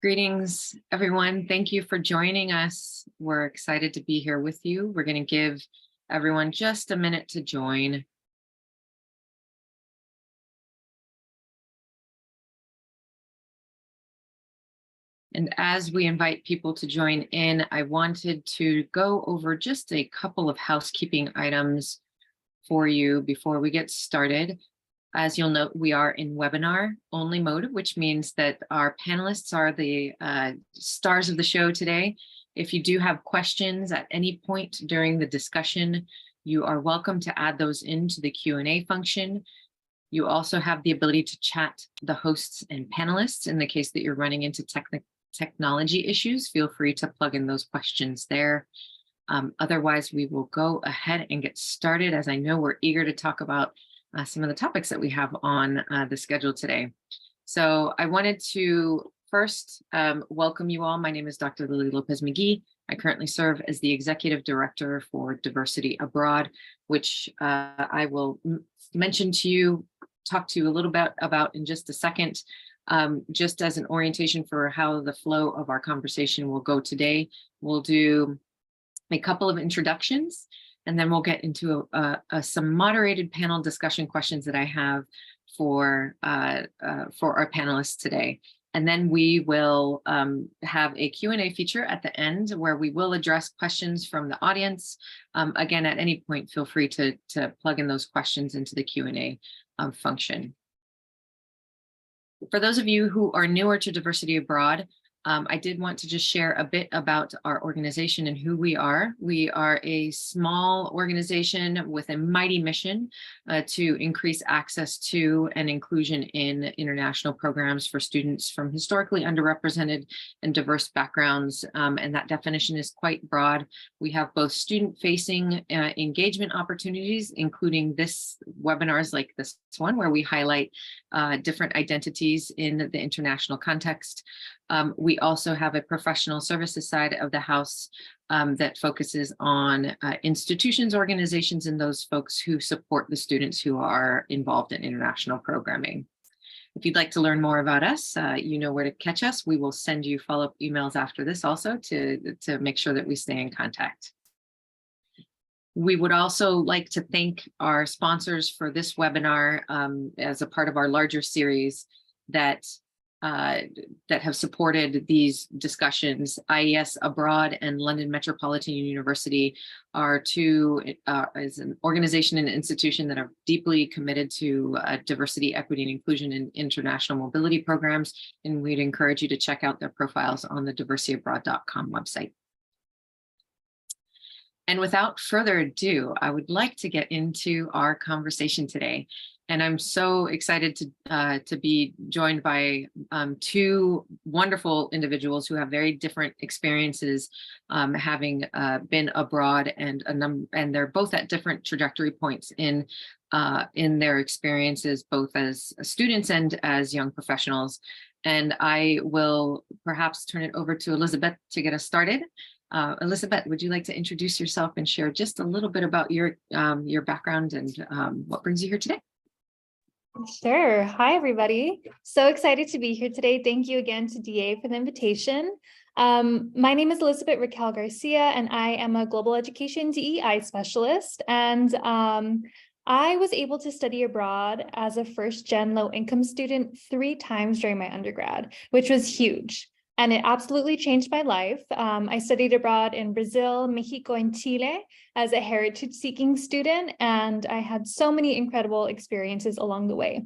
Greetings, everyone. Thank you for joining us. We're excited to be here with you. We're going to give everyone just a minute to join. And as we invite people to join in, I wanted to go over just a couple of housekeeping items for you before we get started. As you'll note, we are in webinar only mode, which means that our panelists are the stars of the show today. If you do have questions at any point during the discussion, you are welcome to add those into the Q&A function. You also have the ability to chat the hosts and panelists. In the case that you're running into technology issues, feel free to plug in those questions there. Otherwise, we will go ahead and get started, as I know we're eager to talk about some of the topics that we have on the schedule today. So I wanted to first welcome you all. My name is Dr. Lily Lopez-McGee. I currently serve as the Executive Director for Diversity Abroad, which I will talk to you a little bit about in just a second. Just as an orientation for how the flow of our conversation will go today, we'll do a couple of introductions, and then we'll get into some moderated panel discussion questions that I have for our panelists today. And then we will have a Q&A feature at the end where we will address questions from the audience. Again, at any point, feel free to plug in those questions into the Q&A function. For those of you who are newer to Diversity Abroad, I did want to just share a bit about our organization and who we are. We are a small organization with a mighty mission to increase access to and inclusion in international programs for students from historically underrepresented and diverse backgrounds. And that definition is quite broad. We have both student-facing engagement opportunities, including this webinars like this one, where we highlight different identities in the international context. We also have a professional services side of the house that focuses on institutions, organizations, and those folks who support the students who are involved in international programming. If you'd like to learn more about us, you know where to catch us. We will send you follow-up emails after this also to make sure that we stay in contact. We would also like to thank our sponsors for this webinar as a part of our larger series that have supported these discussions. IES Abroad and London Metropolitan University are is an organization and institution that are deeply committed to diversity, equity, and inclusion in international mobility programs. And we'd encourage you to check out their profiles on the diversityabroad.com website. And without further ado, I would like to get into our conversation today. And I'm so excited to be joined by two wonderful individuals who have very different experiences, having been abroad, and they're both at different trajectory points in their experiences, both as students and as young professionals. And I will perhaps turn it over to Elizabeth to get us started. Elizabeth, would you like to introduce yourself and share just a little bit about your background and what brings you here today? Sure. Hi, everybody. So excited to be here today. Thank you again to DA for the invitation. My name is Elizabeth Raquel Garcia, and I am a global education DEI specialist. And I was able to study abroad as a first-gen low-income student 3 times during my undergrad, which was huge. And it absolutely changed my life. I studied abroad in Brazil, Mexico, and Chile as a heritage-seeking student, and I had so many incredible experiences along the way.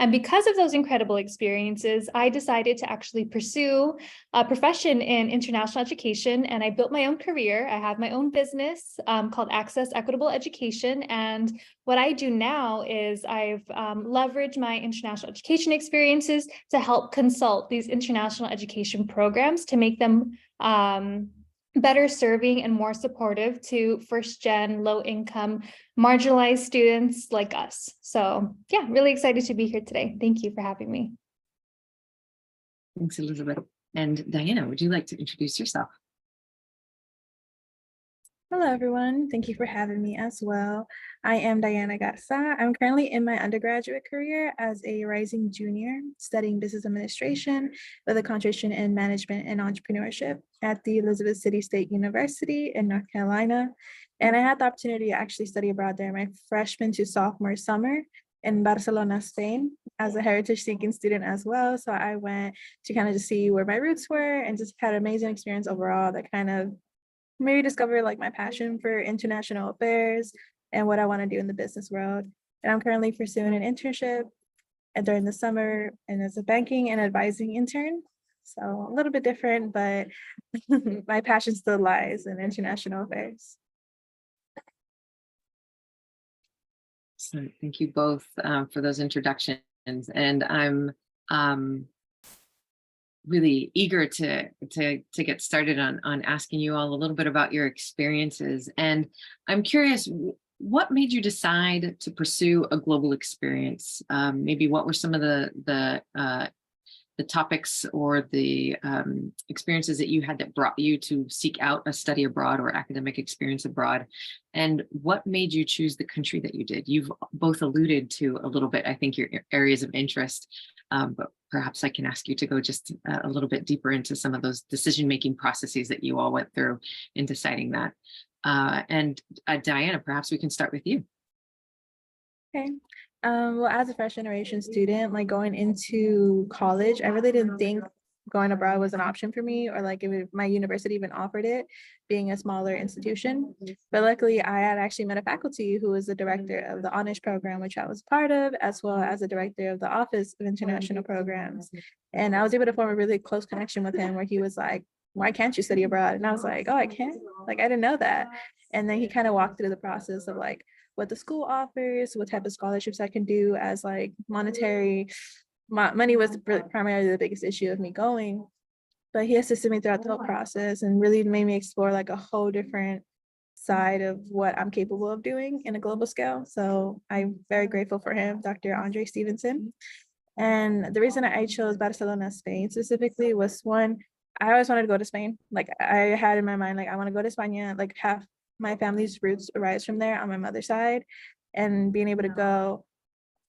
And because of those incredible experiences, I decided to actually pursue a profession in international education, and I built my own career. I have my own business called Access Equitable Education, and what I do now is I've leveraged my international education experiences to help consult these international education programs to make them better serving and more supportive to first-gen, low-income, marginalized students like us. So yeah, really excited to be here today. Thank you for having me. Thanks, Elizabeth. And Diana, would you like to introduce yourself? Hello, everyone. Thank you for having me as well. I am Diana Garza. I'm currently in my undergraduate career as a rising junior studying business administration with a concentration in management and entrepreneurship at the Elizabeth City State University in North Carolina. And I had the opportunity to actually study abroad there my freshman to sophomore summer in Barcelona, Spain, as a heritage seeking student as well. So I went to kind of just see where my roots were and just had an amazing experience overall that kind of maybe discover like my passion for international affairs and what I want to do in the business world. And I'm currently pursuing an internship and during the summer and as a banking and advising intern. So a little bit different, but my passion still lies in international affairs. So thank you both for those introductions. And I'm really eager to get started on asking you all a little bit about your experiences. And I'm curious, what made you decide to pursue a global experience? Maybe what were some of the topics or the experiences that you had that brought you to seek out a study abroad or academic experience abroad? And what made you choose the country that you did? You've both alluded to a little bit, I think, your areas of interest, but perhaps I can ask you to go just a little bit deeper into some of those decision-making processes that you all went through in deciding that. And Diana, perhaps we can start with you. Okay. Well, as a first generation student, like going into college, I really didn't think going abroad was an option for me, or like if my university even offered it, being a smaller institution. But luckily, I had actually met a faculty who was the director of the honors program, which I was part of, as well as the director of the Office of International Programs. And I was able to form a really close connection with him where he was like, why can't you study abroad? And I was like, oh, I can't. Like, I didn't know that. And then he kind of walked through the process of like, what the school offers, what type of scholarships I can do as like monetary. Money was primarily the biggest issue of me going, but he assisted me throughout the whole process and really made me explore like a whole different side of what I'm capable of doing in a global scale. So I'm very grateful for him, Dr. Andre Stevenson. And the reason I chose Barcelona, Spain specifically was one, I always wanted to go to Spain. Like I had in my mind, like I want to go to España, like half my family's roots arise from there on my mother's side. And being able to go,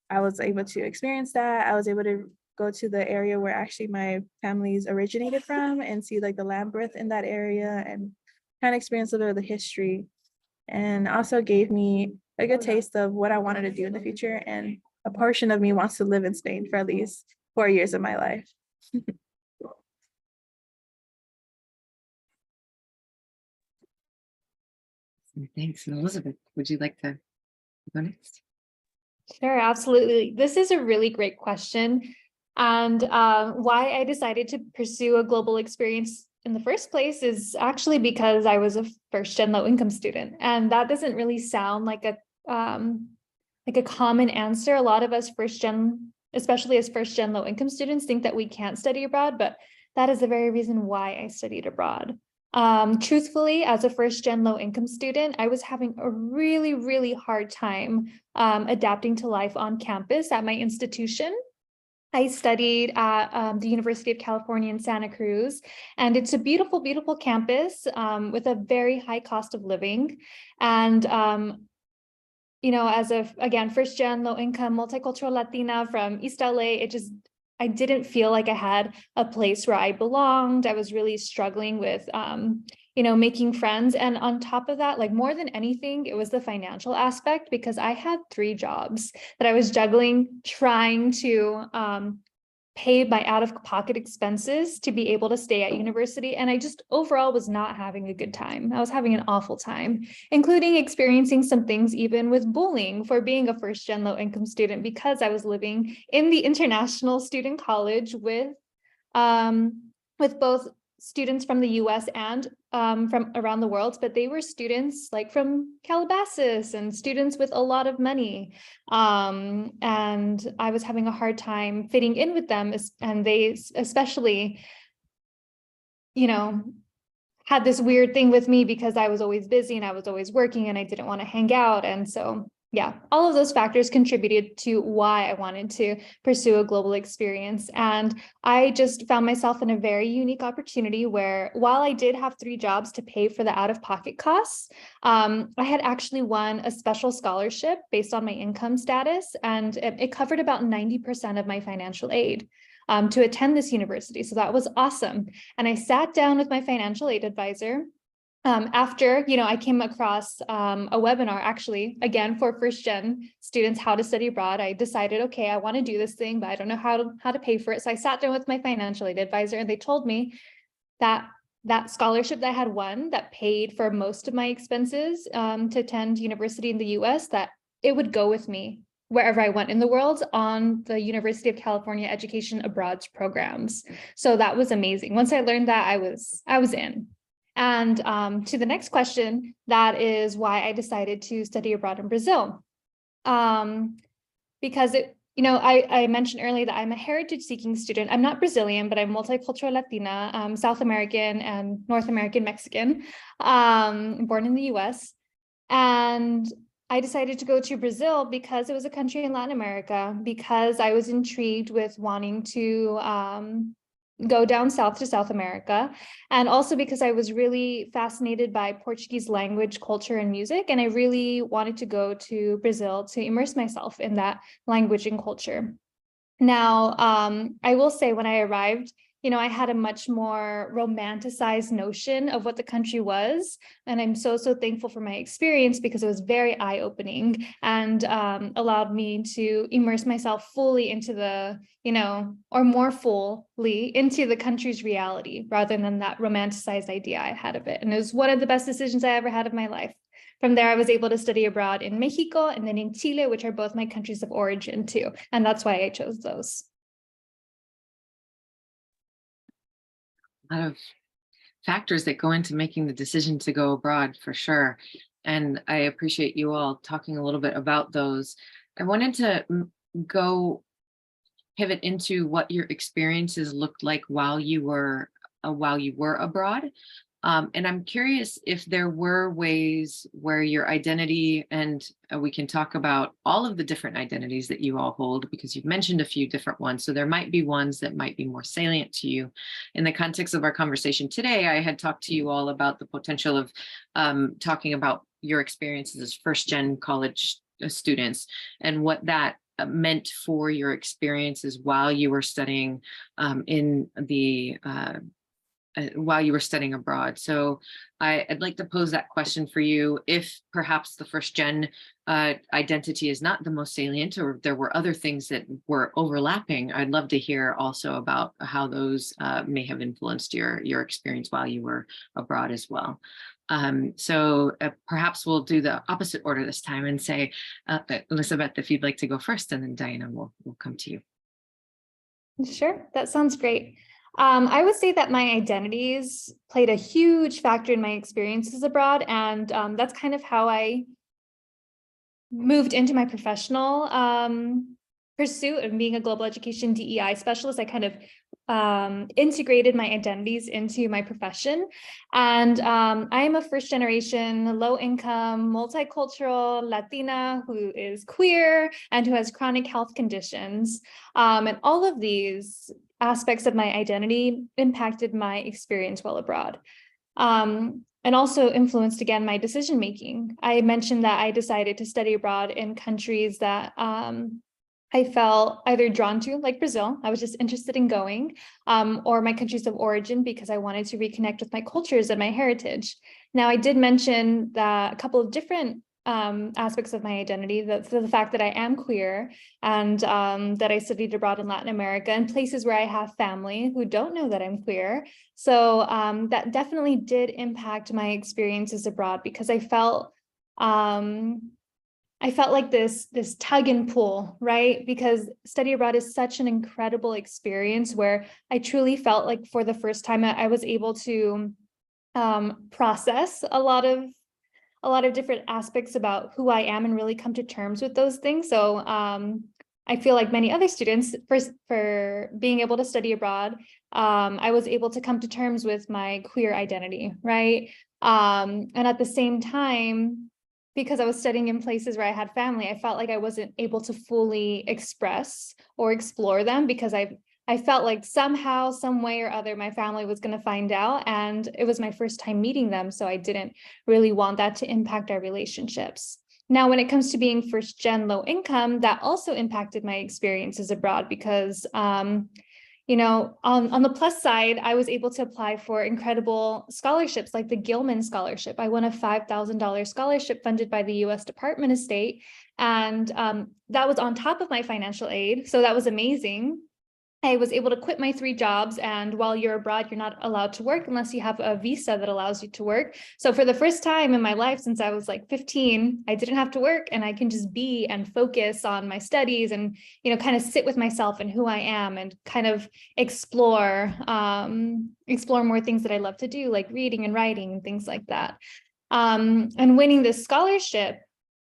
I was able to experience that. I was able to go to the area where actually my family's originated from and see like the labyrinth in that area and kind of experience a little of the history. And also gave me a good taste of what I wanted to do in the future. And a portion of me wants to live in Spain for at least 4 years of my life. Thanks. And Elizabeth, would you like to go next? Sure, absolutely. This is a really great question. And why I decided to pursue a global experience in the first place is actually because I was a first-gen low-income student. And that doesn't really sound like a common answer. A lot of us first-gen, especially as first-gen low-income students, think that we can't study abroad, but that is the very reason why I studied abroad. Truthfully, as a first-gen low-income student, I was having a really, really hard time adapting to life on campus at my institution. I studied at the University of California in Santa Cruz, and it's a beautiful, beautiful campus with a very high cost of living. And you know, as a, again, first gen, low income, multicultural Latina from East LA, I didn't feel like I had a place where I belonged. I was really struggling with, you know, making friends. And on top of that, like more than anything, it was the financial aspect because I had 3 jobs that I was juggling, trying to pay my out-of-pocket expenses to be able to stay at university. And I just overall was not having a good time. I was having an awful time, including experiencing some things even with bullying for being a first-gen low-income student because I was living in the international student college with both students from the US and from around the world, but they were students like from Calabasas and students with a lot of money. And I was having a hard time fitting in with them, and they especially, you know, had this weird thing with me because I was always busy and I was always working and I didn't want to hang out. And so yeah, all of those factors contributed to why I wanted to pursue a global experience. And I just found myself in a very unique opportunity where, while I did have 3 jobs to pay for the out-of-pocket costs, I had actually won a special scholarship based on my income status, and it covered about 90% of my financial aid to attend this university. So that was awesome. And I sat down with my financial aid advisor after, I came across a webinar, actually, again, for first gen students, how to study abroad. I decided, okay, I want to do this thing, but I don't know how to pay for it. So I sat down with my financial aid advisor, and they told me that that scholarship that I had won, that paid for most of my expenses to attend university in the US, that it would go with me wherever I went in the world on the University of California Education Abroad programs. So that was amazing. Once I learned that, I was in. And to the next question, that is why I decided to study abroad in Brazil. Because I mentioned earlier that I'm a heritage-seeking student. I'm not Brazilian, but I'm multicultural Latina, South American and North American Mexican, born in the US. And I decided to go to Brazil because it was a country in Latin America, because I was intrigued with wanting to go down south to South America, and also because I was really fascinated by Portuguese language, culture, and music, and I really wanted to go to Brazil to immerse myself in that language and culture. Now, I will say, when I arrived, I had a much more romanticized notion of what the country was. And I'm so thankful for my experience, because it was very eye-opening and allowed me to immerse myself fully into or more fully into the country's reality, rather than that romanticized idea I had of it. And it was one of the best decisions I ever had of my life. From there, I was able to study abroad in Mexico and then in Chile, which are both my countries of origin too. And that's why I chose those. A lot of factors that go into making the decision to go abroad, for sure. And I appreciate you all talking a little bit about those. I wanted to go pivot into what your experiences looked like while you were abroad. And I'm curious if there were ways where your identity, and we can talk about all of the different identities that you all hold, because you've mentioned a few different ones. So there might be ones that might be more salient to you. In the context of our conversation today, I had talked to you all about the potential of talking about your experiences as first-gen college students and what that meant for your experiences while you were studying while you were studying abroad. So I'd like to pose that question for you. If perhaps the first gen identity is not the most salient, or there were other things that were overlapping, I'd love to hear also about how those may have influenced your experience while you were abroad as well. So perhaps we'll do the opposite order this time and say, Elizabeth, if you'd like to go first, and then Diana will come to you. Sure, that sounds great. I would say that my identities played a huge factor in my experiences abroad, and that's kind of how I moved into my professional pursuit of being a global education DEI specialist. I kind of integrated my identities into my profession. And I am a first generation, low income, multicultural Latina who is queer and who has chronic health conditions. And all of these aspects of my identity impacted my experience while abroad. And also influenced, again, my decision making. I mentioned that I decided to study abroad in countries that I felt either drawn to, like Brazil, I was just interested in going, or my countries of origin, because I wanted to reconnect with my cultures and my heritage. Now, I did mention that a couple of different aspects of my identity, the fact that I am queer, and that I studied abroad in Latin America and places where I have family who don't know that I'm queer. So that definitely did impact my experiences abroad, because I felt like this tug and pull, right? Because study abroad is such an incredible experience where I truly felt like for the first time I was able to process a lot of different aspects about who I am and really come to terms with those things. So I feel like many other students, for being able to study abroad, I was able to come to terms with my queer identity, right? And at the same time, because I was studying in places where I had family, I felt like I wasn't able to fully express or explore them because I felt like somehow, some way or other, my family was going to find out, and it was my first time meeting them. So I didn't really want that to impact our relationships. Now, when it comes to being first gen low income, that also impacted my experiences abroad because, you know, on the plus side, I was able to apply for incredible scholarships like the Gilman Scholarship. I won a $5,000 scholarship funded by the US Department of State. And that was on top of my financial aid. So that was amazing. I was able to quit my 3 jobs, and while you're abroad, you're not allowed to work unless you have a visa that allows you to work. So for the first time in my life since I was like 15, I didn't have to work, and I can just be and focus on my studies and, you know, kind of sit with myself and who I am and kind of explore more things that I love to do, like reading and writing and things like that. And winning this scholarship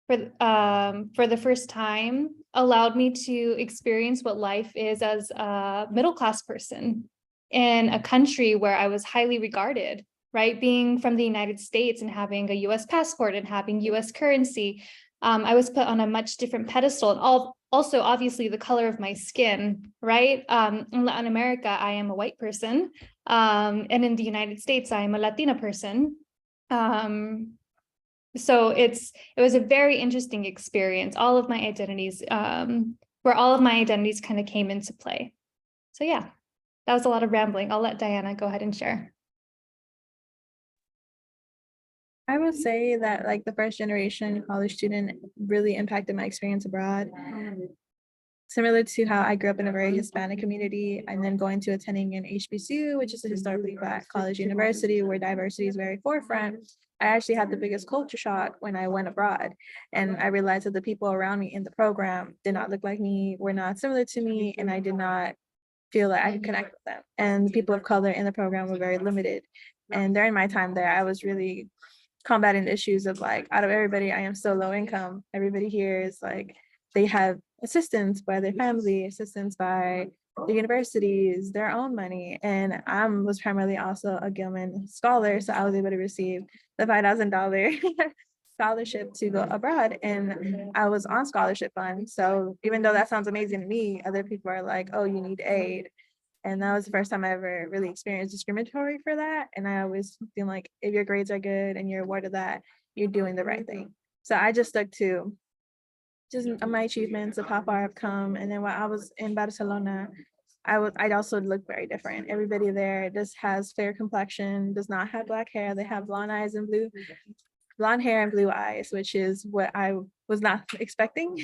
for the first time allowed me to experience what life is as a middle-class person in a country where I was highly regarded, right? Being from the United States and having a US passport and having US currency, I was put on a much different pedestal. And also, obviously, the color of my skin, right? In Latin America, I am a white person. And in the United States, I am a Latina person. So it was a very interesting experience. All of my identities, where all of my identities kind of came into play. So yeah, that was a lot of rambling. I'll let Diana go ahead and share. I would say that like the first generation college student really impacted my experience abroad. Similar to how I grew up in a very Hispanic community and then going to attending an HBCU, which is a historically Black college university where diversity is very forefront. I actually had the biggest culture shock when I went abroad. And I realized that the people around me in the program did not look like me, were not similar to me, and I did not feel like I could connect with them. And the people of color in the program were very limited. And during my time there, I was really combating issues of like, out of everybody, I am so low income. Everybody here is like, they have assistance by their family, assistance by the universities, their own money. And I was primarily also a Gilman scholar, so I was able to receive the $5,000 scholarship to go abroad, and I was on scholarship fund. So even though that sounds amazing to me, other people are like, oh, you need aid. And that was the first time I ever really experienced discriminatory for that. And I always feel like if your grades are good and you're awarded that, you're doing the right thing. So I just stuck to just my achievements of how far I've come. And then when I was in Barcelona, I'd also look very different. Everybody there just has fair complexion, does not have Black hair. They have blonde hair and blue eyes, which is what I was not expecting.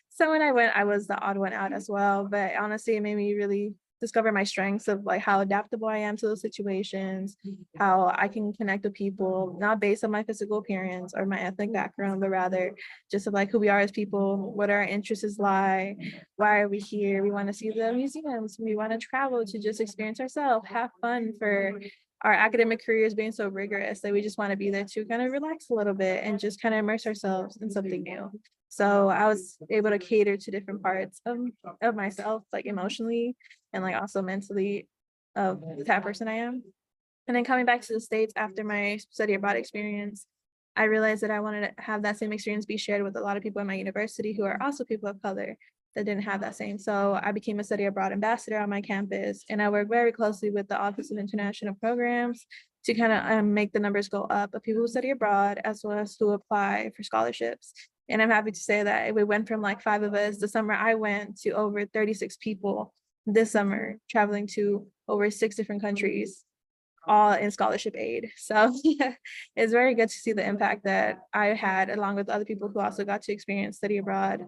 So when I went, I was the odd one out as well. But honestly, it made me really discover my strengths of like how adaptable I am to those situations, how I can connect with people, not based on my physical appearance or my ethnic background, but rather just of like who we are as people, what our interests lie, why are we here? We want to see the museums, we want to travel to just experience ourselves, have fun for our academic careers being so rigorous that we just want to be there to kind of relax a little bit and just kind of immerse ourselves in something new. So I was able to cater to different parts of myself, like emotionally and like also mentally, of the type of person I am. And then coming back to the States after my study abroad experience, I realized that I wanted to have that same experience be shared with a lot of people in my university who are also people of color that didn't have that same. So I became a study abroad ambassador on my campus, and I work very closely with the Office of International Programs to kind of make the numbers go up of people who study abroad as well as who apply for scholarships. And I'm happy to say that we went from like 5 of us the summer I went to over 36 people this summer, traveling to over 6 different countries, all in scholarship aid. So yeah, it's very good to see the impact that I had along with other people who also got to experience study abroad.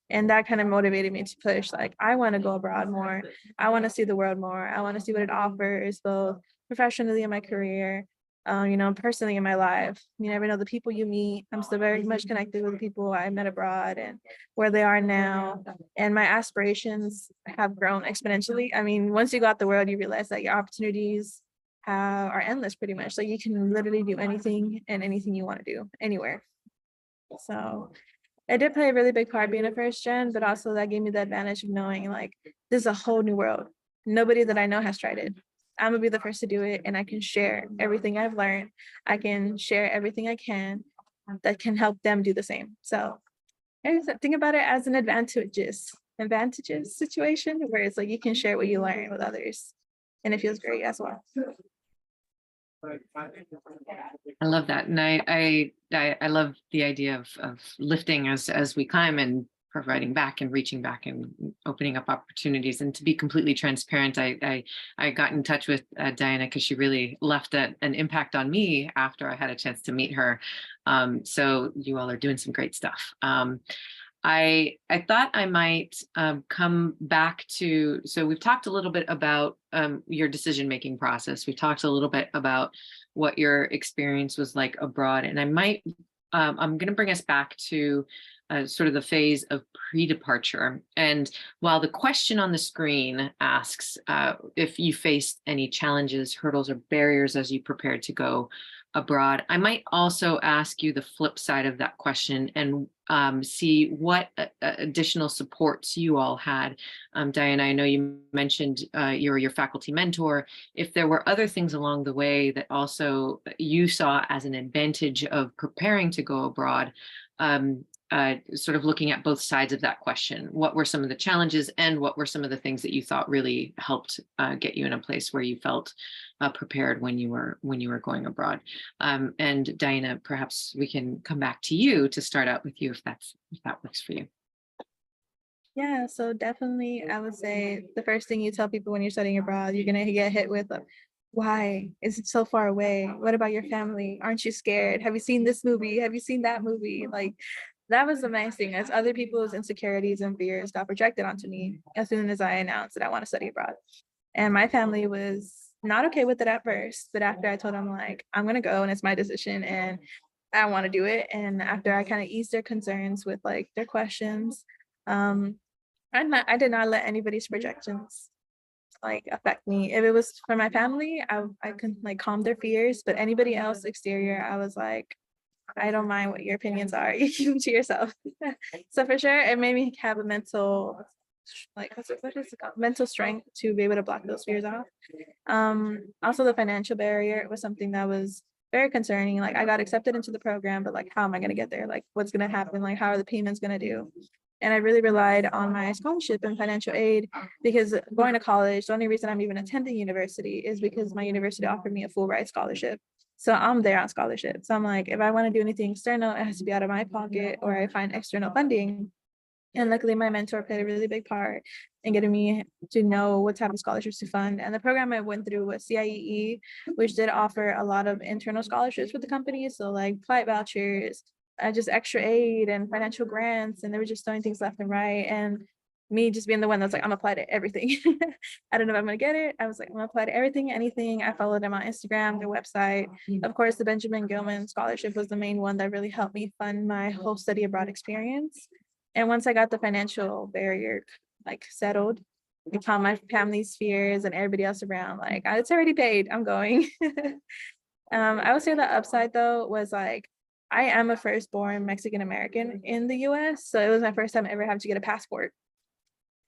And that kind of motivated me to push, like, I want to go abroad more. I want to see the world more. I want to see what it offers, both professionally in my career, personally in my life. You never know the people you meet. I'm still very much connected with the people I met abroad and where they are now. And my aspirations have grown exponentially. I mean, once you go out the world, you realize that your opportunities are endless pretty much. Like you can literally do anything and anything you want to do anywhere. So it did play a really big part being a first gen, but also that gave me the advantage of knowing like this is a whole new world. Nobody that I know has tried it. I'm gonna be the first to do it, and I can share everything I've learned. I can share everything I can. that can help them do the same. So think about it as an advantageous situation where it's like you can share what you learn with others, and it feels great as well. I love that. And I love the idea of lifting as we climb and providing back and reaching back and opening up opportunities. And to be completely transparent, I got in touch with Diana because she really left an impact on me after I had a chance to meet her. So you all are doing some great stuff. I thought I might come back to, so we've talked a little bit about your decision-making process. We've talked a little bit about what your experience was like abroad, and I'm going to bring us back to sort of the phase of pre-departure. And while the question on the screen asks if you faced any challenges, hurdles, or barriers as you prepared to go abroad, I might also ask you the flip side of that question and see what additional supports you all had. Diana, I know you mentioned you were your faculty mentor. If there were other things along the way that also you saw as an advantage of preparing to go abroad, sort of looking at both sides of that question. What were some of the challenges and what were some of the things that you thought really helped get you in a place where you felt prepared when you were going abroad? And Diana, perhaps we can come back to you to start out with you if that works for you. Yeah, so definitely I would say the first thing you tell people when you're studying abroad, you're gonna get hit with why is it so far away? What about your family? Aren't you scared? Have you seen this movie? Have you seen that movie? Like, that was the nice thing, as other people's insecurities and fears got projected onto me as soon as I announced that I want to study abroad. And my family was not okay with it at first, but after I told them like, I'm gonna go and it's my decision and I want to do it. And after I kind of eased their concerns with like their questions, I did not let anybody's projections like affect me. If it was for my family, I could like calm their fears, but anybody else exterior, I was like, I don't mind what your opinions are. You keep them to yourself. So for sure, it made me have a mental, like, what is it called? Mental strength to be able to block those fears off. Also the financial barrier was something that was very concerning. Like I got accepted into the program, but like, how am I going to get there? Like, what's going to happen? Like, how are the payments going to do? And I really relied on my scholarship and financial aid because going to college, the only reason I'm even attending university is because my university offered me a full ride scholarship. So I'm there on scholarship. So I'm like, if I want to do anything external, it has to be out of my pocket or I find external funding. And luckily my mentor played a really big part in getting me to know what type of scholarships to fund. And the program I went through was CIEE, which did offer a lot of internal scholarships with the company. So like flight vouchers, just extra aid and financial grants. And they were just throwing things left and right. And me just being the one that's like, I'm applied to everything. I don't know if I'm gonna get it. I was like, I'm gonna apply to everything, anything. I followed them on Instagram, their website. Of course, the Benjamin Gilman scholarship was the main one that really helped me fund my whole study abroad experience. And once I got the financial barrier like settled, I found my family's fears and everybody else around, like, it's already paid, I'm going. I would say the upside though was like, I am a firstborn Mexican American in the US. So it was my first time ever having to get a passport.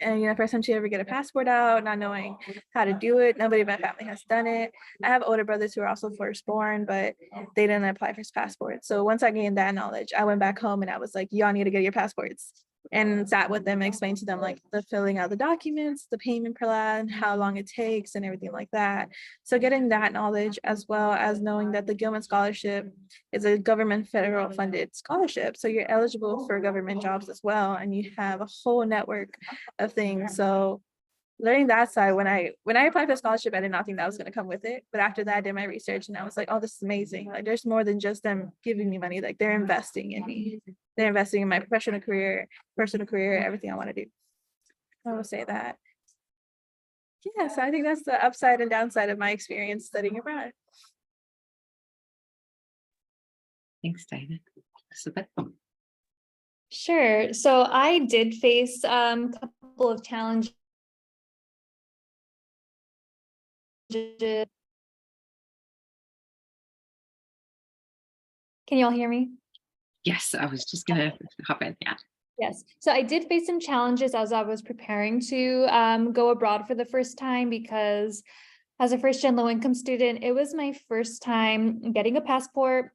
And first time to ever get a passport out, not knowing how to do it. Nobody in my family has done it. I have older brothers who are also firstborn, but they didn't apply for passports. So once I gained that knowledge, I went back home and I was like, y'all need to get your passports. And sat with them and explained to them like the filling out the documents, the payment plan, how long it takes and everything like that. So getting that knowledge as well as knowing that the Gilman Scholarship is a government federal funded scholarship. So you're eligible for government jobs as well. And you have a whole network of things. So learning that side, when I applied for the scholarship, I did not think that was going to come with it. But after that, I did my research and I was like, oh, this is amazing. Like there's more than just them giving me money. Like they're investing in me. They're investing in my professional career, personal career, everything I want to do. I will say that. Yeah, so I think that's the upside and downside of my experience studying abroad. Thanks, Diana. Elizabeth? Sure. So I did face a couple of challenges. Can you all hear me? Yes, I was just gonna hop in. Yeah. Yes. So I did face some challenges as I was preparing to go abroad for the first time, because as a first-gen low-income student, it was my first time getting a passport.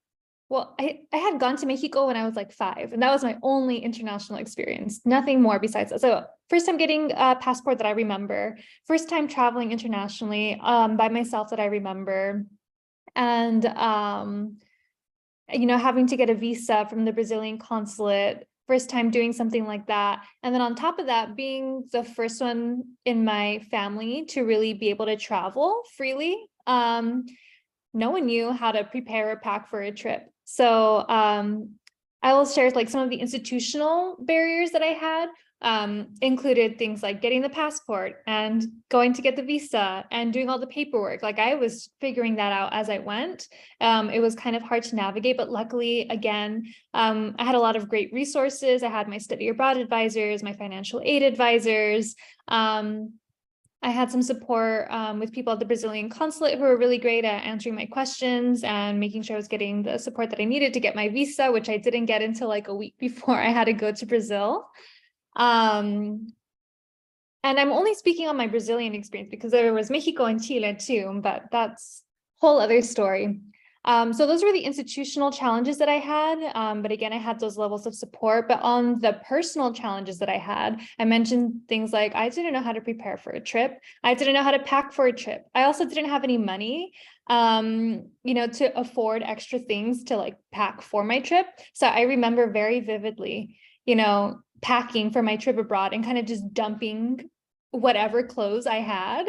Well, I had gone to Mexico when I was like 5, and that was my only international experience, nothing more besides that. So first time getting a passport that I remember, first time traveling internationally by myself that I remember. And, having to get a visa from the Brazilian consulate, first time doing something like that. And then on top of that, being the first one in my family to really be able to travel freely. No one knew how to prepare or pack for a trip. So I will share like some of the institutional barriers that I had, included things like getting the passport and going to get the visa and doing all the paperwork. Like I was figuring that out as I went. It was kind of hard to navigate, but luckily, again, I had a lot of great resources. I had my study abroad advisors, my financial aid advisors. I had some support with people at the Brazilian consulate who were really great at answering my questions and making sure I was getting the support that I needed to get my visa, which I didn't get until like a week before I had to go to Brazil. And I'm only speaking on my Brazilian experience because there was Mexico and Chile too, but that's a whole other story. So those were the institutional challenges that I had. But again, I had those levels of support. But on the personal challenges that I had, I mentioned things like I didn't know how to prepare for a trip. I didn't know how to pack for a trip. I also didn't have any money, to afford extra things to like pack for my trip. So I remember very vividly, packing for my trip abroad and kind of just dumping whatever clothes I had.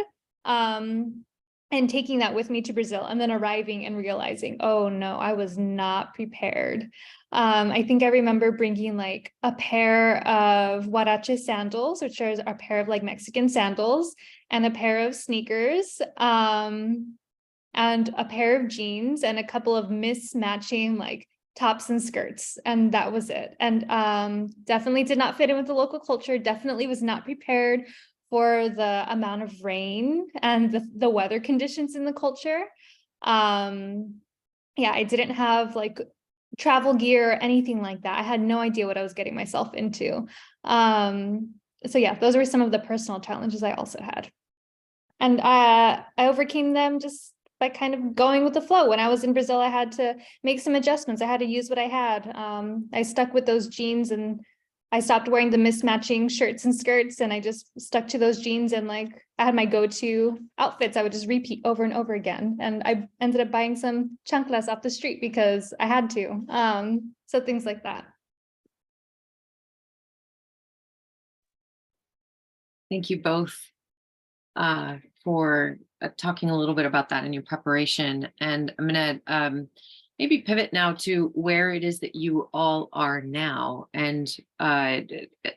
And taking that with me to Brazil and then arriving and realizing, oh no, I was not prepared. I think I remember bringing like a pair of huarache sandals, which are a pair of like Mexican sandals, and a pair of sneakers, and a pair of jeans and a couple of mismatching like tops and skirts. And that was it. And definitely did not fit in with the local culture, definitely was not prepared for the amount of rain and the weather conditions in the culture. Yeah, I didn't have like travel gear or anything like that. I had no idea what I was getting myself into. So yeah, those were some of the personal challenges I also had. And I overcame them just by kind of going with the flow. When I was in Brazil, I had to make some adjustments. I had to use what I had. I stuck with those jeans and I stopped wearing the mismatching shirts and skirts, and I just stuck to those jeans, and like I had my go-to outfits I would just repeat over and over again. And I ended up buying some chanclas off the street because I had to. So things like that. Thank you both for talking a little bit about that in your preparation. And I'm going to maybe pivot now to where it is that you all are now. And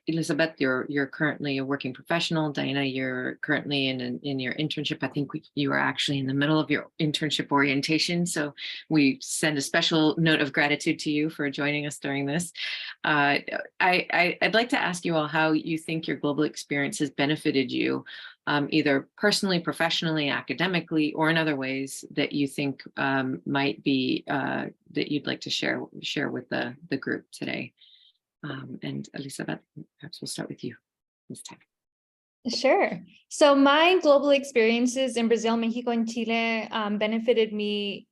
Elizabeth, you're currently a working professional. Diana, you're currently in your internship. I think you are actually in the middle of your internship orientation. So we send a special note of gratitude to you for joining us during this. I'd like to ask you all how you think your global experience has benefited you, either personally, professionally, academically, or in other ways that you think might be that you'd like to share with the group today. And Elizabeth, perhaps we'll start with you this time. Sure. So my global experiences in Brazil, Mexico, and Chile benefited me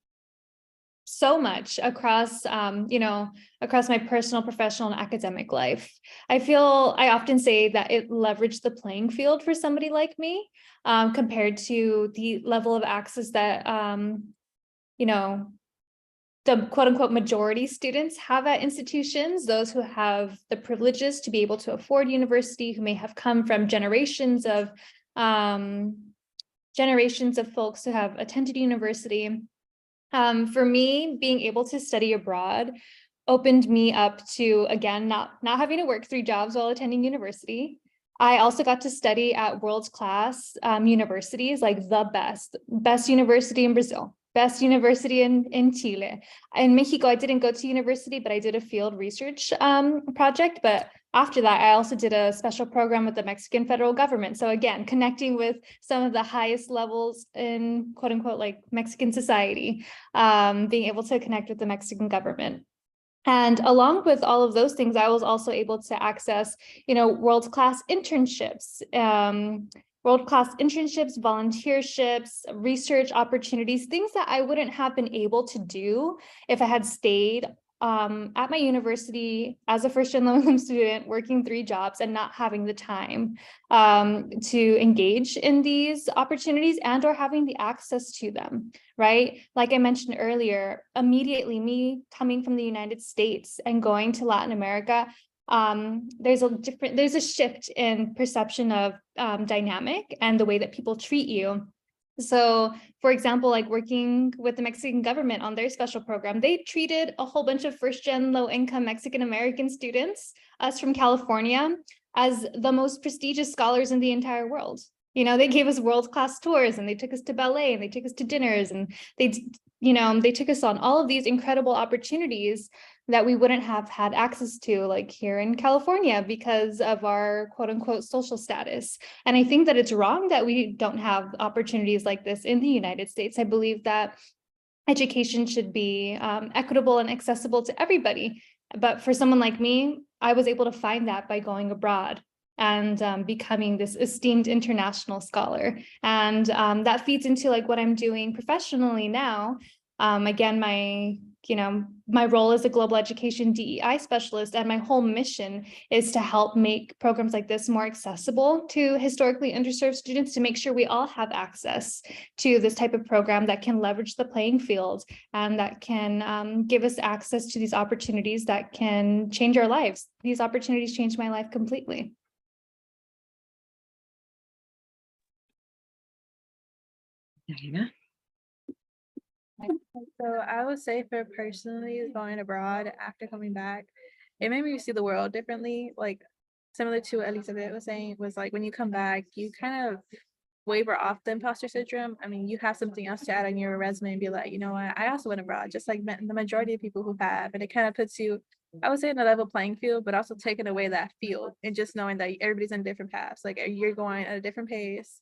so much across, across my personal, professional, and academic life. I often say that it leveraged the playing field for somebody like me, compared to the level of access that, the quote unquote majority students have at institutions, those who have the privileges to be able to afford university, who may have come from generations of folks who have attended university. For me, being able to study abroad opened me up to, again, not having to work 3 jobs while attending university. I also got to study at world-class universities, like the best university in Brazil, best university in Chile. In Mexico, I didn't go to university, but I did a field research project. But after that, I also did a special program with the Mexican federal government. So again, connecting with some of the highest levels in quote unquote, like Mexican society, being able to connect with the Mexican government. And along with all of those things, I was also able to access, world-class internships, world-class internships, volunteerships, research opportunities, things that I wouldn't have been able to do if I had stayed at my university as a first-gen low-income student, working 3 jobs and not having the time to engage in these opportunities and or having the access to them, right? Like I mentioned earlier, immediately me coming from the United States and going to Latin America, there's a shift in perception of dynamic and the way that people treat you. So, for example, like working with the Mexican government on their special program, they treated a whole bunch of first-gen low-income Mexican American students, us from California, as the most prestigious scholars in the entire world. You know, they gave us world-class tours and they took us to ballet and they took us to dinners and they took us on all of these incredible opportunities that we wouldn't have had access to, like here in California, because of our quote unquote social status. And I think that it's wrong that we don't have opportunities like this in the United States. I believe that education should be equitable and accessible to everybody. But for someone like me, I was able to find that by going abroad and becoming this esteemed international scholar. And that feeds into like what I'm doing professionally now. Again, my role as a global education DEI specialist, and my whole mission is to help make programs like this more accessible to historically underserved students, to make sure we all have access to this type of program that can leverage the playing field and that can give us access to these opportunities that can change our lives. These opportunities changed my life completely. Diana? So I would say for personally going abroad after coming back, it made me see the world differently. Like similar to what Elizabeth was saying, was like when you come back, you kind of waver off the imposter syndrome. I mean, you have something else to add on your resume and be like, you know what, I also went abroad, just like the majority of people who have. And it kind of puts you, I would say, in a level playing field, but also taking away that field and just knowing that everybody's in different paths. Like you're going at a different pace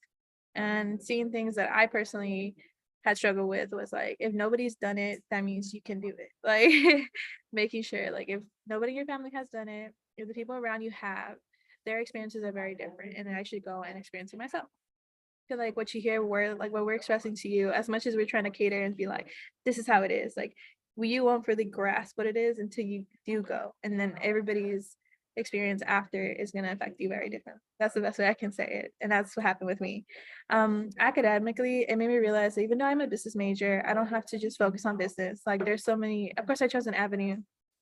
and seeing things that I personally had struggled with was like, if nobody's done it, that means you can do it. Like making sure, like if nobody in your family has done it, if the people around you have, their experiences are very different, and I should go and experience it myself. I feel like what you hear, what we're expressing to you, as much as we're trying to cater and be like, this is how it is, like you won't really grasp what it is until you do go, and then everybody's experience after is going to affect you very different. That's the best way I can say it, and that's what happened with me. Academically, it made me realize that even though I'm a business major, I don't have to just focus on business. Like there's so many, of course I chose an avenue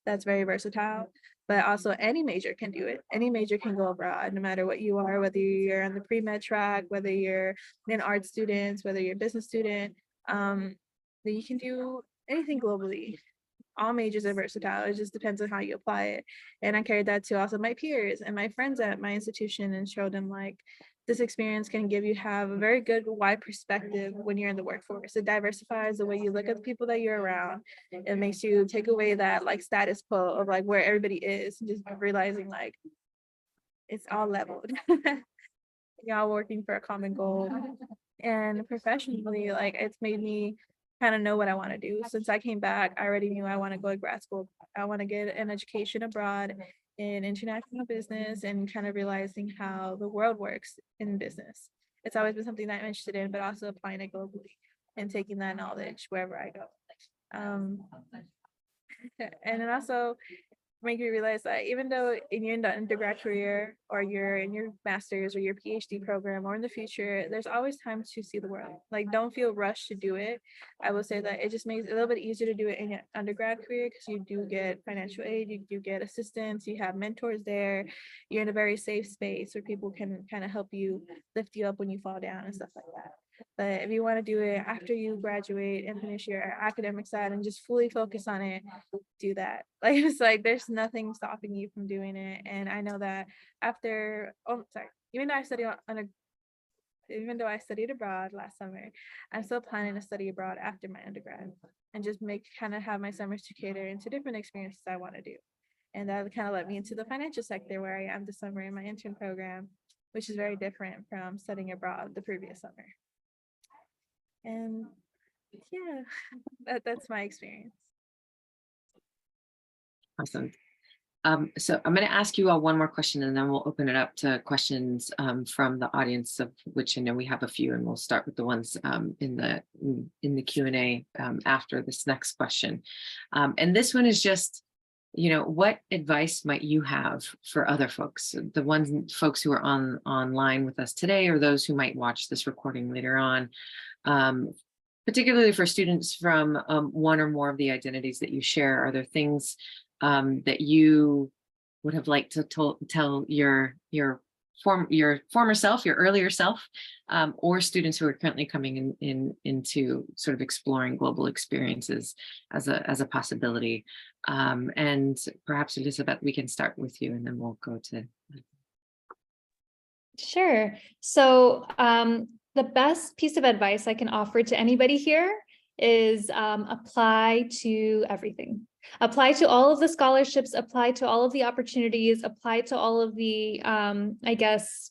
that's very versatile, but also any major can do it. Any major can go abroad, no matter what you are, whether you're on the pre-med track, whether you're an art student, whether you're a business student, then you can do anything globally. All majors are versatile. It just depends on how you apply it. And I carried that to also my peers and my friends at my institution and showed them like this experience can have a very good wide perspective when you're in the workforce. It diversifies the way you look at the people that you're around. It makes you take away that like status quo of like where everybody is, and just realizing like it's all leveled. Y'all working for a common goal. And professionally, like it's made me kind of know what I want to do. Since I came back, I already knew I want to go to grad school. I want to get an education abroad in international business and kind of realizing how the world works in business. It's always been something that I'm interested in, but also applying it globally and taking that knowledge wherever I go. And then also make you realize that even though you're in the undergrad career or you're in your master's or your PhD program or in the future, there's always time to see the world. Like don't feel rushed to do it. I will say that it just makes it a little bit easier to do it in your undergrad career because you do get financial aid, you do get assistance, you have mentors there, you're in a very safe space where people can kind of help you lift you up when you fall down and stuff like that. But if you want to do it after you graduate and finish your academic side and just fully focus on it, do that. Like it's like there's nothing stopping you from doing it. And I know that even though I studied abroad last summer, I'm still planning to study abroad after my undergrad and just have my summers to cater into different experiences I want to do. And that kind of led me into the financial sector where I am this summer in my intern program, which is very different from studying abroad the previous summer. And yeah, that's my experience. Awesome. So I'm going to ask you all one more question, and then we'll open it up to questions from the audience, of which I know we have a few, and we'll start with the ones in the Q&A after this next question. And this one is just, what advice might you have for other folks, the folks who are online with us today, or those who might watch this recording later on, particularly for students from one or more of the identities that you share? Are there things that you would have liked to tell your former self, your earlier self, or students who are currently coming into sort of exploring global experiences as a possibility? And perhaps, Elizabeth, we can start with you, and then we'll go to. Sure. So the best piece of advice I can offer to anybody here is apply to everything. Apply to all of the scholarships, apply to all of the opportunities, apply to all of the, I guess,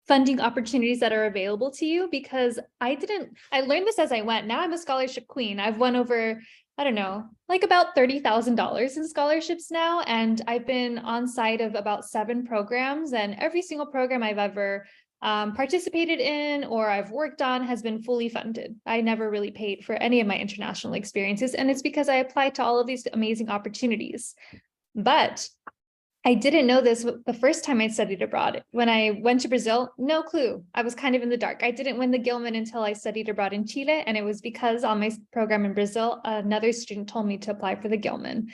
funding opportunities that are available to you, because I learned this as I went. Now I'm a scholarship queen. I've won over, I don't know, like about $30,000 in scholarships now. And I've been on site of about 7 programs, and every single program I've ever participated in or I've worked on has been fully funded. I never really paid for any of my international experiences, and it's because I applied to all of these amazing opportunities. But I didn't know this the first time I studied abroad. When I went to Brazil, no clue. I was kind of in the dark. I didn't win the Gilman until I studied abroad in Chile, and it was because on my program in Brazil, another student told me to apply for the Gilman.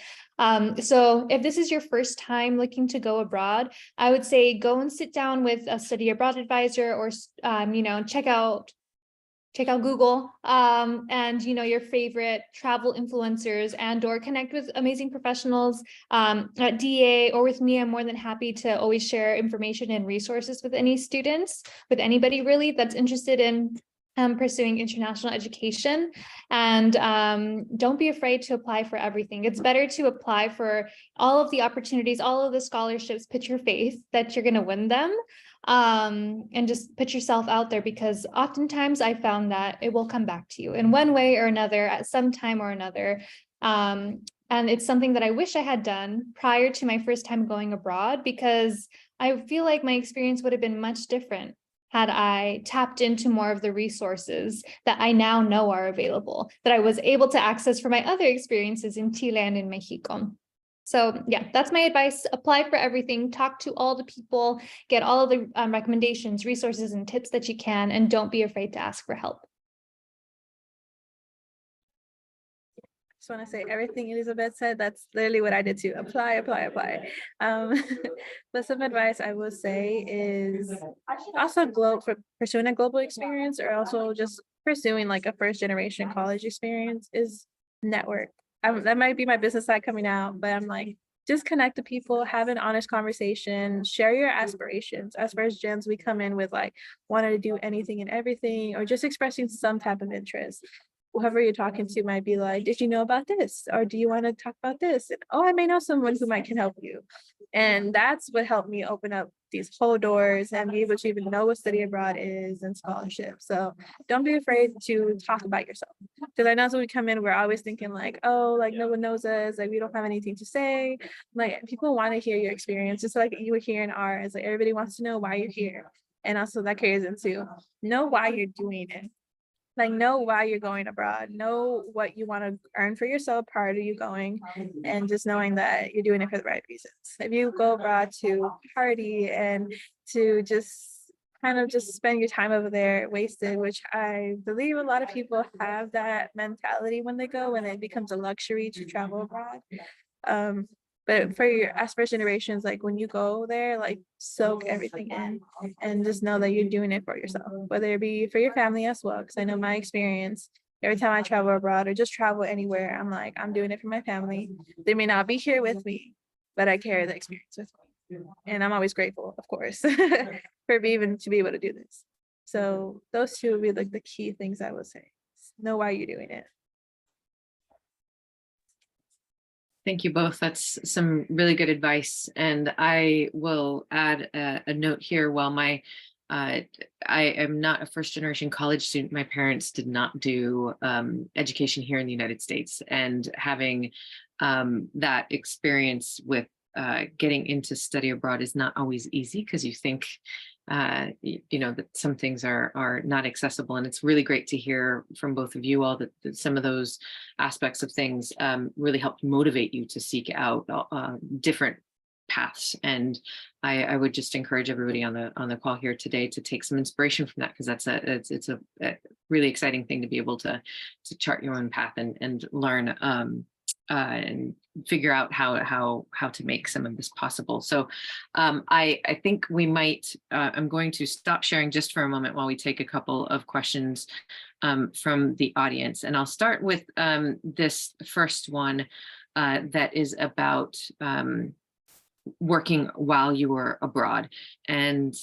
So if this is your first time looking to go abroad, I would say go and sit down with a study abroad advisor, or check out Google and your favorite travel influencers, or connect with amazing professionals at DA or with me. I'm more than happy to always share information and resources with any students, with anybody really that's interested in pursuing international education. And don't be afraid to apply for everything. It's better to apply for all of the opportunities, all of the scholarships, put your faith that you're going to win them. And just put yourself out there, because oftentimes I found that it will come back to you in one way or another at some time or another. And it's something that I wish I had done prior to my first time going abroad, because I feel like my experience would have been much different had I tapped into more of the resources that I now know are available, that I was able to access for my other experiences in Chile and in Mexico. So yeah, that's my advice. Apply for everything, talk to all the people, get all of the recommendations, resources, and tips that you can, and don't be afraid to ask for help. Just want to say everything Elizabeth said, that's literally what I did too. Apply. But some advice I will say is also for pursuing a global experience, or also just pursuing like a first generation college experience, is network. That might be my business side coming out, but I'm like, just connect to people, have an honest conversation, share your aspirations. As first gens, we come in with like wanting to do anything and everything, or just expressing some type of interest. Whoever you're talking to might be like, did you know about this? Or do you want to talk about this? And, oh, I may know someone who might can help you. And that's what helped me open up these whole doors and be able to even know what study abroad is and scholarship. So don't be afraid to talk about yourself. Because I know when we come in, we're always thinking like, oh, like no one knows us, like we don't have anything to say. Like people want to hear your experience, just like you were here in ours. Like everybody wants to know why you're here. And also that carries into know why you're doing it. Like know why you're going abroad, know what you want to earn for yourself prior to you going, and just knowing that you're doing it for the right reasons. If you go abroad to party and to just kind of just spend your time over there wasted, which I believe a lot of people have that mentality when they go, when it becomes a luxury to travel abroad. But for your first generations, like when you go there, like soak everything in and just know that you're doing it for yourself, whether it be for your family as well. Because I know my experience, every time I travel abroad or just travel anywhere, I'm like, I'm doing it for my family. They may not be here with me, but I carry the experience with me. And I'm always grateful, of course, for even to be able to do this. So those two would be like the key things I would say. Know why you're doing it. Thank you both. That's some really good advice. And I will add a note here. While I am not a first generation college student, my parents did not do education here in the United States. And having that experience with getting into study abroad is not always easy, because you think that some things are not accessible, and it's really great to hear from both of you all that some of those aspects of things really helped motivate you to seek out different paths. And I would just encourage everybody on the call here today to take some inspiration from that, because it's a really exciting thing to be able to chart your own path and learn and figure out how to make some of this possible. So I think we might, I'm going to stop sharing just for a moment while we take a couple of questions from the audience. And I'll start with this first one that is about working while you were abroad. And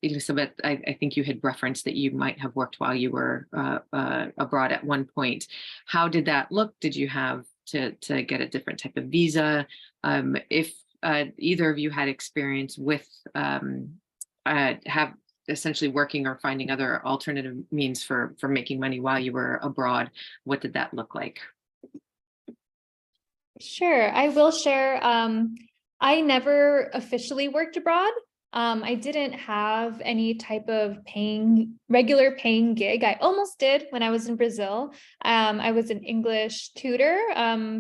Elizabeth, I think you had referenced that you might have worked while you were abroad at one point. How did that look? Did you have to get a different type of visa? If either of you had experience with have essentially working or finding other alternative means for making money while you were abroad, what did that look like? Sure, I will share. I never officially worked abroad. I didn't have any type of regular paying gig. I almost did when I was in Brazil. I was an English tutor,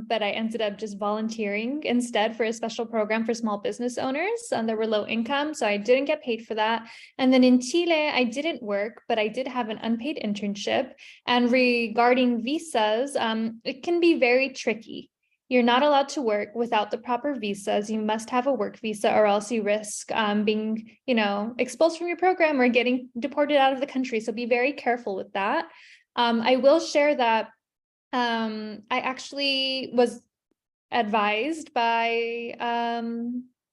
but I ended up just volunteering instead for a special program for small business owners that were low income. So I didn't get paid for that. And then in Chile, I didn't work, but I did have an unpaid internship. And regarding visas, it can be very tricky. You're not allowed to work without the proper visas. You must have a work visa, or else you risk being, expulsed from your program or getting deported out of the country. So be very careful with that. I will share that I actually was advised by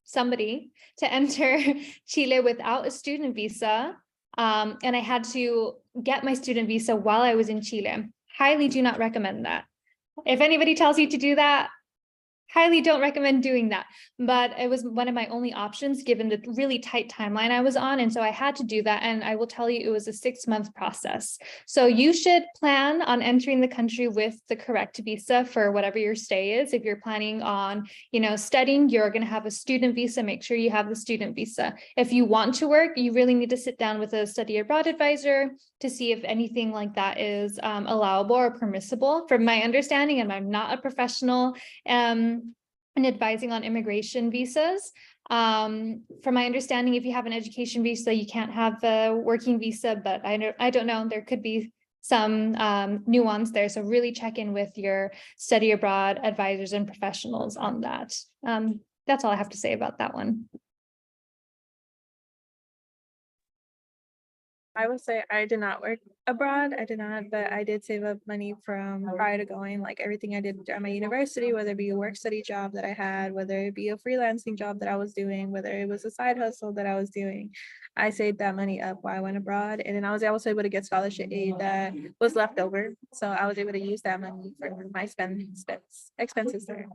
somebody to enter Chile without a student visa. And I had to get my student visa while I was in Chile. Highly do not recommend that. If anybody tells you to do that, highly don't recommend doing that. But it was one of my only options given the really tight timeline I was on. And so I had to do that. And I will tell you, it was a 6-month process. So you should plan on entering the country with the correct visa for whatever your stay is. If you're planning on, studying, you're going to have a student visa. Make sure you have the student visa. If you want to work, you really need to sit down with a study abroad advisor to see if anything like that is allowable or permissible. From my understanding, and I'm not a professional in advising on immigration visas. From my understanding, if you have an education visa, you can't have a working visa, but I don't know, there could be some nuance there. So really check in with your study abroad advisors and professionals on that. That's all I have to say about that one. I would say I did not work abroad. I did not, but I did save up money from prior to going, like everything I did at my university, whether it be a work study job that I had, whether it be a freelancing job that I was doing, whether it was a side hustle that I was doing. I saved that money up while I went abroad. And then I was also able to get scholarship aid that was left over. So I was able to use that money for my expenses there.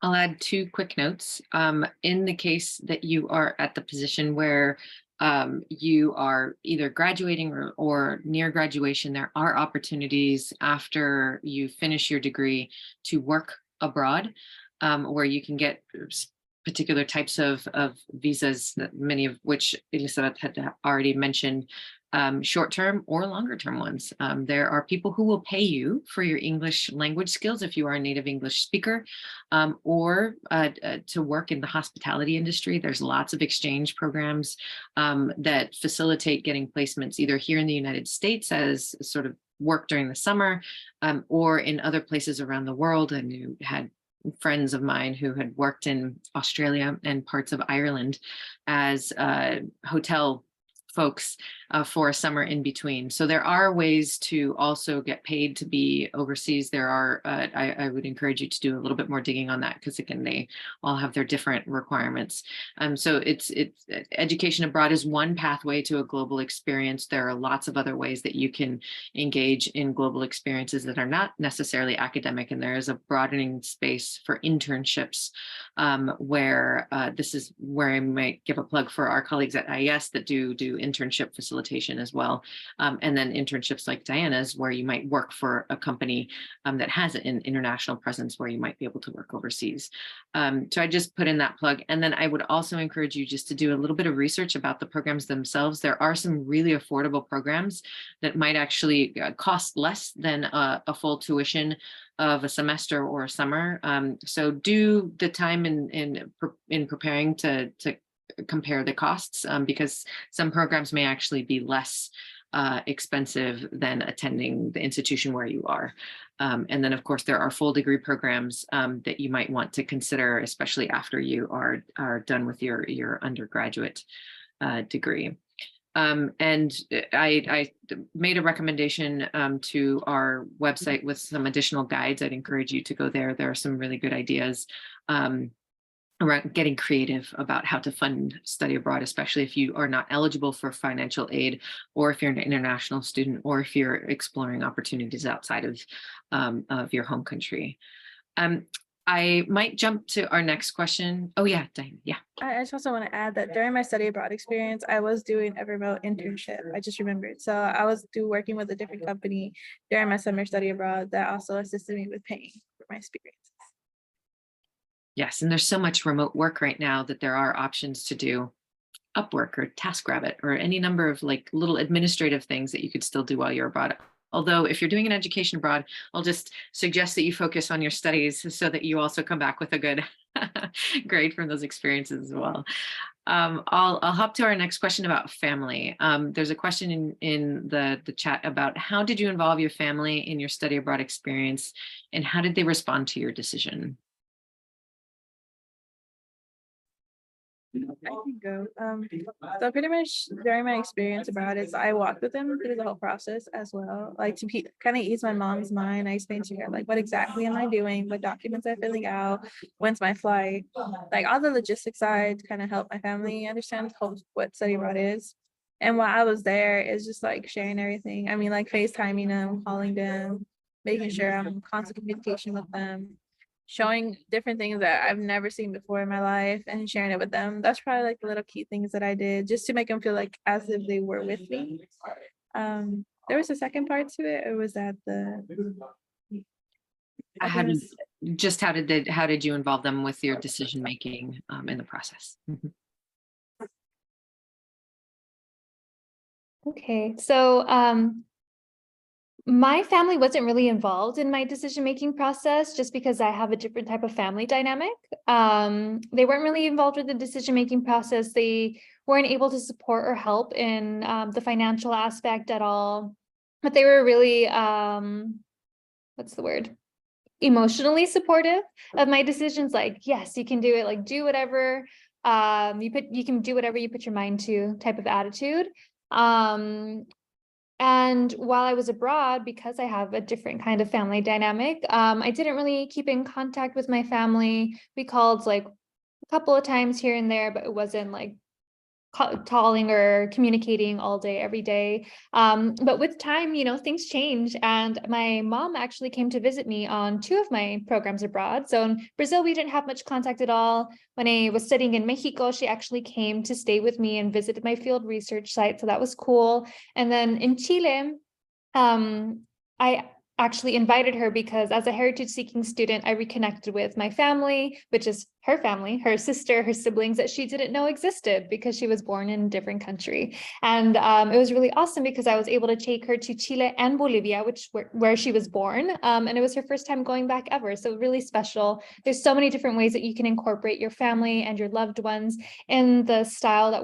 I'll add 2 quick notes. In the case that you are at the position where you are either graduating or near graduation, there are opportunities after you finish your degree to work abroad, where you can get particular types of visas, many of which Elizabeth had already mentioned, short-term or longer-term ones. There are people who will pay you for your English language skills if you are a native English speaker, or to work in the hospitality industry. There's lots of exchange programs that facilitate getting placements either here in the United States as sort of work during the summer, or in other places around the world. And you had friends of mine who had worked in Australia and parts of Ireland as hotel folks for a summer in between. So there are ways to also get paid to be overseas. There are, I would encourage you to do a little bit more digging on that, because again, they all have their different requirements. So it's education abroad is one pathway to a global experience. There are lots of other ways that you can engage in global experiences that are not necessarily academic. And there is a broadening space for internships, where this is where I might give a plug for our colleagues at IES that do internship facilitation as well. And then internships like Diana's, where you might work for a company that has an international presence where you might be able to work overseas. So I just put in that plug. And then I would also encourage you just to do a little bit of research about the programs themselves. There are some really affordable programs that might actually cost less than a full tuition of a semester or a summer. So do the time in preparing to compare the costs, because some programs may actually be less expensive than attending the institution where you are. And then of course there are full degree programs that you might want to consider, especially after you are done with your undergraduate degree. And I made a recommendation to our website with some additional guides. I'd encourage you to go there. There are some really good ideas around getting creative about how to fund study abroad, especially if you are not eligible for financial aid, or if you're an international student, or if you're exploring opportunities outside of your home country. I might jump to our next question. Oh yeah, Diane, yeah. I just also want to add that during my study abroad experience, I was doing a remote internship. I just remembered. So I was working with a different company during my summer study abroad that also assisted me with paying for my experiences. Yes, and there's so much remote work right now that there are options to do Upwork or TaskRabbit or any number of like little administrative things that you could still do while you're abroad. Although if you're doing an education abroad, I'll just suggest that you focus on your studies so that you also come back with a good grade from those experiences as well. I'll hop to our next question about family. There's a question in the chat about how did you involve your family in your study abroad experience, and how did they respond to your decision? I can go. So pretty much during my experience abroad is I walked with them through the whole process as well. Like to kind of ease my mom's mind, I explained to her like what exactly am I doing, what documents I'm filling out, when's my flight, like all the logistics side kind of help my family understand what study abroad is. And while I was there, it's just like sharing everything. I mean, like FaceTiming them, calling them, making sure I'm in constant communication with them, showing different things that I've never seen before in my life and sharing it with them. That's probably like the little key things that I did just to make them feel like as if they were with me. There was a second part to it, or was that How did you involve them with your decision making in the process? Mm-hmm. Okay, so my family wasn't really involved in my decision-making process just because I have a different type of family dynamic. They weren't really involved with the decision-making process. They weren't able to support or help in the financial aspect at all, but they were really, what's the word? Emotionally supportive of my decisions. Like, yes, you can do it, like do whatever, you can do whatever you put your mind to type of attitude. And while I was abroad, because I have a different kind of family dynamic, I didn't really keep in contact with my family. We called like a couple of times here and there, but it wasn't like calling or communicating all day, every day. But with time, things change. And my mom actually came to visit me on 2 of my programs abroad. So in Brazil, we didn't have much contact at all. When I was studying in Mexico, she actually came to stay with me and visited my field research site. So that was cool. And then in Chile, I actually invited her because as a heritage seeking student, I reconnected with my family, which is her family, her sister, her siblings that she didn't know existed because she was born in a different country. And it was really awesome because I was able to take her to Chile and Bolivia, where she was born. And it was her first time going back ever. So really special. There's so many different ways that you can incorporate your family and your loved ones in the style that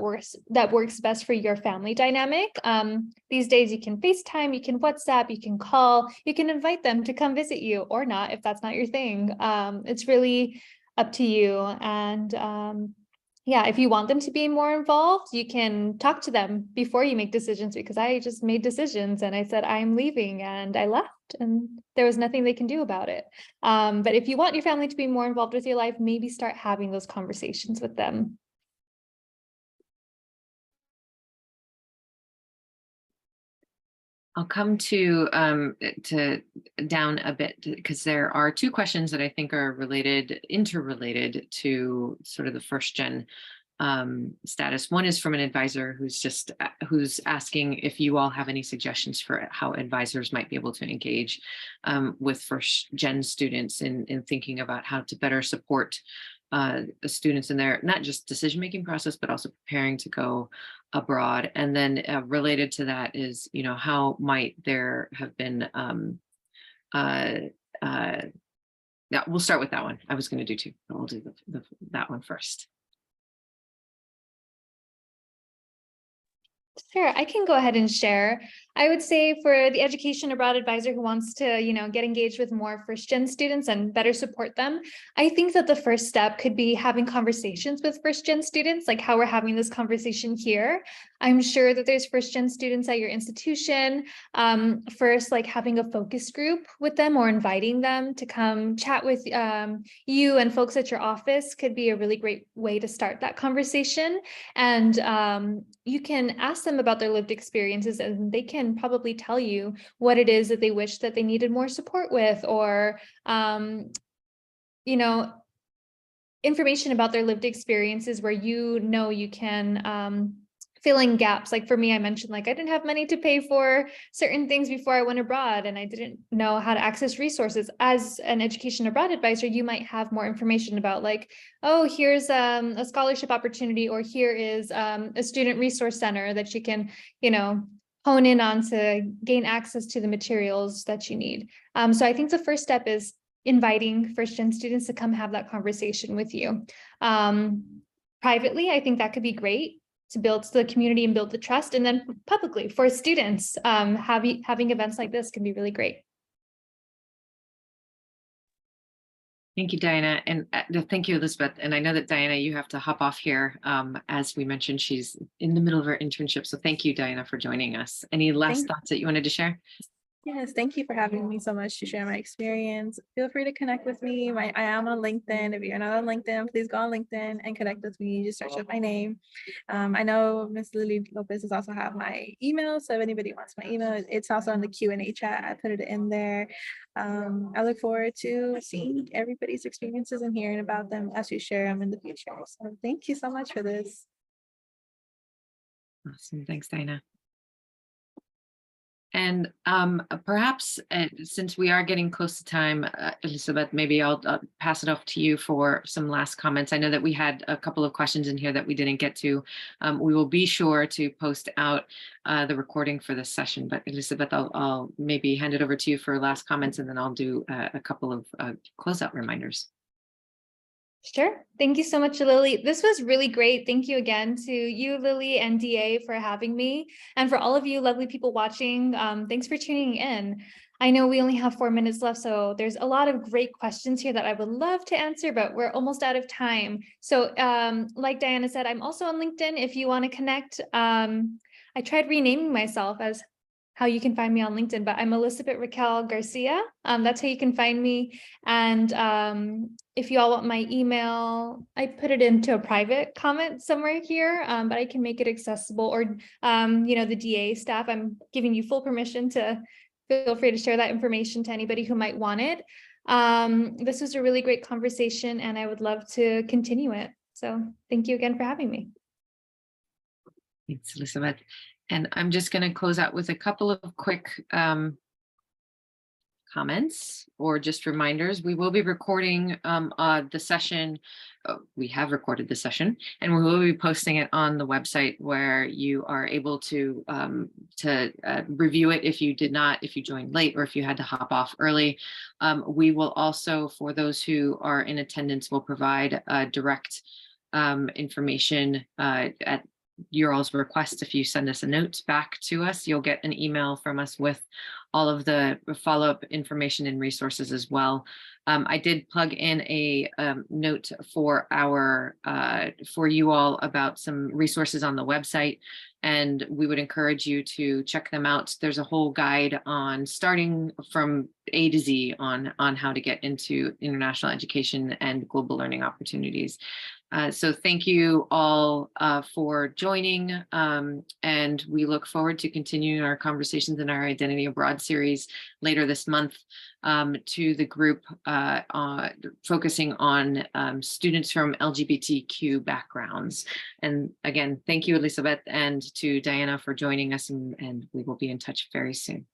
works best for your family dynamic. These days you can FaceTime, you can WhatsApp, you can call, you can invite them to come visit you or not if that's not your thing. It's really up to you. And yeah, if you want them to be more involved, you can talk to them before you make decisions, because I just made decisions and I said, I'm leaving, and I left and there was nothing they can do about it. But if you want your family to be more involved with your life, maybe start having those conversations with them. I'll come to down a bit because there are 2 questions that I think are interrelated to sort of the first gen status. One is from an advisor who's asking if you all have any suggestions for how advisors might be able to engage with first gen students in thinking about how to better support the students in their not just decision-making process, but also preparing to go abroad. And then related to that is, how might there have been yeah, we'll start with that one. I was going to do two, but we'll do that one first. Sure, I can go ahead and share. I would say for the education abroad advisor who wants to, get engaged with more first gen students and better support them, I think that the first step could be having conversations with first gen students, like how we're having this conversation here. I'm sure that there's first gen students at your institution. First, like having a focus group with them or inviting them to come chat with you and folks at your office could be a really great way to start that conversation. And you can ask them about their lived experiences, and they can probably tell you what it is that they wish that they needed more support with, or information about their lived experiences where you can fill in gaps. Like for me, I mentioned like I didn't have money to pay for certain things before I went abroad, and I didn't know how to access resources. As an education abroad advisor, you might have more information about like, oh, here's a scholarship opportunity, or here is a student resource center that you can, hone in on to gain access to the materials that you need. So I think the first step is inviting first gen students to come have that conversation with you. Privately, I think that could be great to build the community and build the trust. And then publicly for students, having events like this can be really great. Thank you, Diana. And thank you, Elizabeth. And I know that Diana, you have to hop off here. As we mentioned, she's in the middle of her internship. So thank you, Diana, for joining us. Any last thoughts that you wanted to share? Yes, thank you for having me so much to share my experience. Feel free to connect with me. I am on LinkedIn. If you're not on LinkedIn, please go on LinkedIn and connect with me. Just search up my name. I know Ms. Lily Lopez has also have my email. So if anybody wants my email, it's also in the Q&A chat. I put it in there. I look forward to seeing everybody's experiences and hearing about them as we share them in the future. So thank you so much for this. Awesome. Thanks, Diana. And perhaps since we are getting close to time, Elizabeth, maybe I'll pass it off to you for some last comments. I know that we had a couple of questions in here that we didn't get to. We will be sure to post out the recording for this session, but Elizabeth, I'll maybe hand it over to you for last comments, and then I'll do a couple of closeout reminders. Sure. Thank you so much, Lily. This was really great. Thank you again to you, Lily, and DA for having me. And for all of you lovely people watching, thanks for tuning in. I know we only have 4 minutes left, so there's a lot of great questions here that I would love to answer, but we're almost out of time. So like Diana said, I'm also on LinkedIn if you want to connect. I tried renaming myself as how you can find me on LinkedIn, but I'm Elizabeth Raquel Garcia. That's how you can find me. And if you all want my email, I put it into a private comment somewhere here, but I can make it accessible, or, the DA staff, I'm giving you full permission to feel free to share that information to anybody who might want it. This was a really great conversation, and I would love to continue it. So thank you again for having me. Thanks, Elizabeth. And I'm just going to close out with a couple of quick comments or just reminders. We will be recording the session. We have recorded the session, and we will be posting it on the website where you are able to review it if you joined late or if you had to hop off early. We will also, for those who are in attendance, will provide direct information at your all's request. If you send us a note back to us, you'll get an email from us with all of the follow-up information and resources as well. I did plug in a note for you all about some resources on the website, and we would encourage you to check them out. There's a whole guide on starting from A to Z on how to get into international education and global learning opportunities. So thank you all for joining, and we look forward to continuing our conversations in our Identity Abroad series later this month, to the group focusing on students from LGBTQ backgrounds. And again, thank you, Elizabeth, and to Diana for joining us, and we will be in touch very soon.